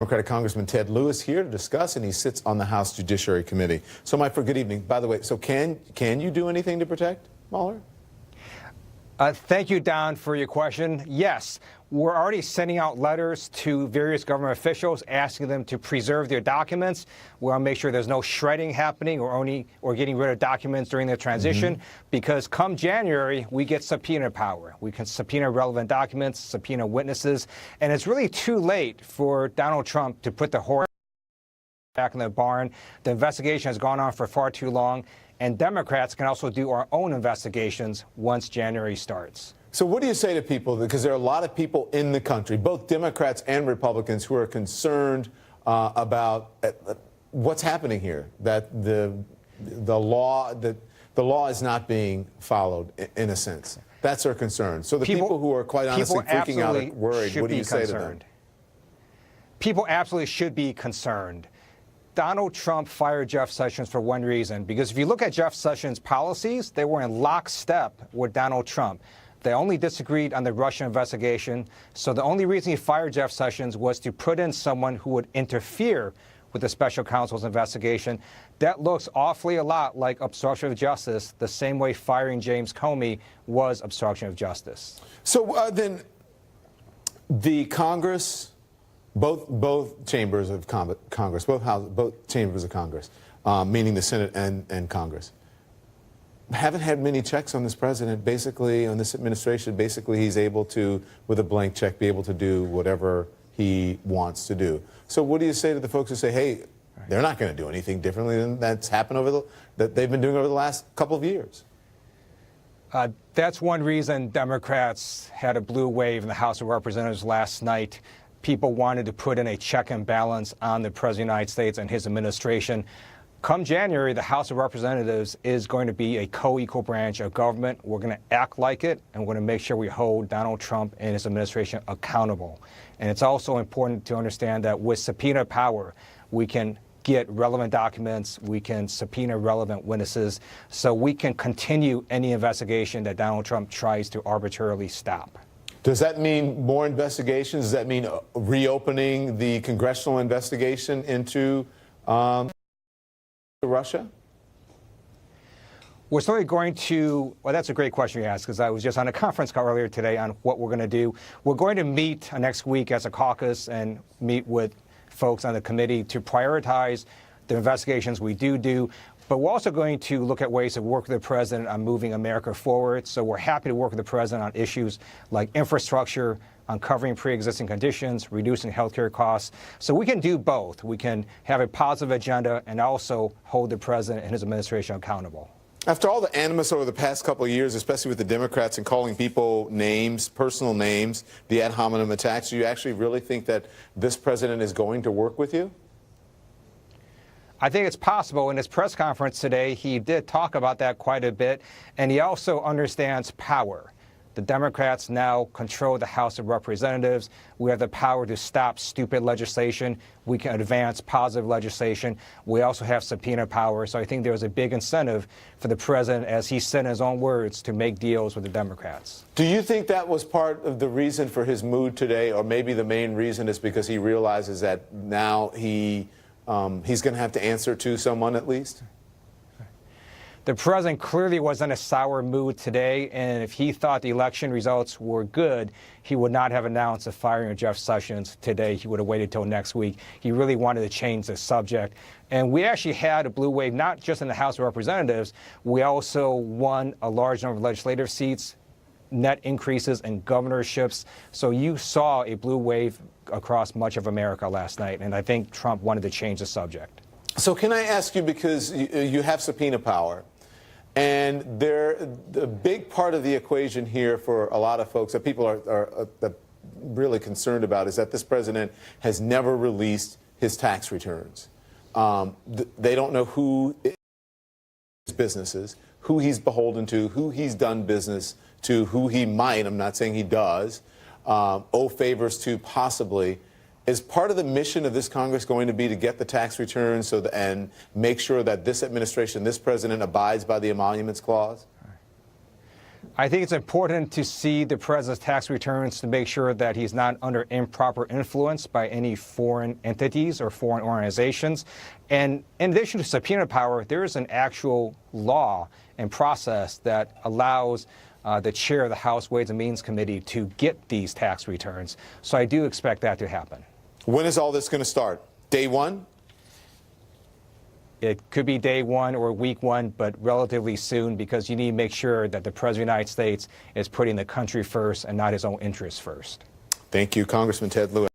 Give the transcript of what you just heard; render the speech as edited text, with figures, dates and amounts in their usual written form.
Democratic Congressman Ted Lieu is here to discuss, and he sits on the House Judiciary Committee. So, Mike, good evening. By the way, so can you do anything to protect Mueller? Thank you, Don, for your question. Yes, we're already sending out letters to various government officials asking them to preserve their documents. We want to make sure there's no shredding happening or getting rid of documents during the transition, because come January, we get subpoena power. We can subpoena relevant documents, subpoena witnesses, and it's really too late for Donald Trump to put the horse back in the barn. The investigation has gone on for far too long, and Democrats can also do our own investigations once January starts. So what do you say to people? Because there are a lot of people in the country, both Democrats and Republicans, who are concerned about what's happening here, that the law is not being followed, in a sense. That's their concern. So the people who are quite honestly freaking out are worried. What do you say to them? People absolutely should be concerned. Donald Trump fired Jeff Sessions for one reason, because if you look at Jeff Sessions' policies, they were in lockstep with Donald Trump. They only disagreed on the Russia investigation, so the only reason he fired Jeff Sessions was to put in someone who would interfere with the special counsel's investigation. That looks awfully a lot like obstruction of justice, the same way firing James Comey was obstruction of justice. So then the Congress, both chambers of Congress, both chambers of Congress, meaning the Senate and Congress, haven't had many checks on this president, basically, on this administration. Basically, he's able to, with a blank check, be able to do whatever he wants to do. So what do you say to the folks who say, hey, they're not going to do anything differently than that's happened that they've been doing over the last couple of years? That's one reason Democrats had a blue wave in the House of Representatives last night. People wanted to put in a check and balance on the President of the United States and his administration. Come January, the House of Representatives is going to be a co-equal branch of government. We're going to act like it, and we're going to make sure we hold Donald Trump and his administration accountable. And it's also important to understand that with subpoena power, we can get relevant documents, we can subpoena relevant witnesses, so we can continue any investigation that Donald Trump tries to arbitrarily stop. Does that mean more investigations? Does that mean reopening the congressional investigation into Russia? We're certainly going to, well, that's a great question you asked, because I was just on a conference call earlier today on what we're going to do. We're going to meet next week as a caucus and meet with folks on the committee to prioritize the investigations we do. But we're also going to look at ways to work with the president on moving America forward. So we're happy to work with the president on issues like infrastructure, uncovering pre-existing conditions, reducing healthcare costs. So we can do both. We can have a positive agenda and also hold the president and his administration accountable. After all the animus over the past couple of years, especially with the Democrats and calling people names, personal names, the ad hominem attacks, do you actually really think that this president is going to work with you? I think it's possible. In his press conference today, he did talk about that quite a bit, and he also understands power. The Democrats now control the House of Representatives. We have the power to stop stupid legislation. We can advance positive legislation. We also have subpoena power. So I think there's a big incentive for the president, as he said in his own words, to make deals with the Democrats. Do you think that was part of the reason for his mood today, or maybe the main reason is because he realizes that now he's going to have to answer to someone at least? The president clearly was in a sour mood today, and if he thought the election results were good, he would not have announced the firing of Jeff Sessions today. He would have waited till next week. He really wanted to change the subject. And we actually had a blue wave, not just in the House of Representatives. We also won a large number of legislative seats, net increases in governorships. So you saw a blue wave across much of America last night, and I think Trump wanted to change the subject. So can I ask you, because you have subpoena power, and the big part of the equation here for a lot of folks that people are really concerned about is that this president has never released his tax returns. They don't know who his businesses, who he's beholden to, who he's done business to, who he might, I'm not saying he does, owe favors to possibly. Is part of the mission of this Congress going to be to get the tax returns and make sure that this administration, this president, abides by the emoluments clause? I think it's important to see the president's tax returns to make sure that he's not under improper influence by any foreign entities or foreign organizations. And in addition to subpoena power, there is an actual law and process that allows the chair of the House Ways and Means Committee to get these tax returns. So I do expect that to happen. When is all this going to start? Day one? It could be day one or week one, but relatively soon, because you need to make sure that the President of the United States is putting the country first and not his own interests first. Thank you, Congressman Ted Lieu.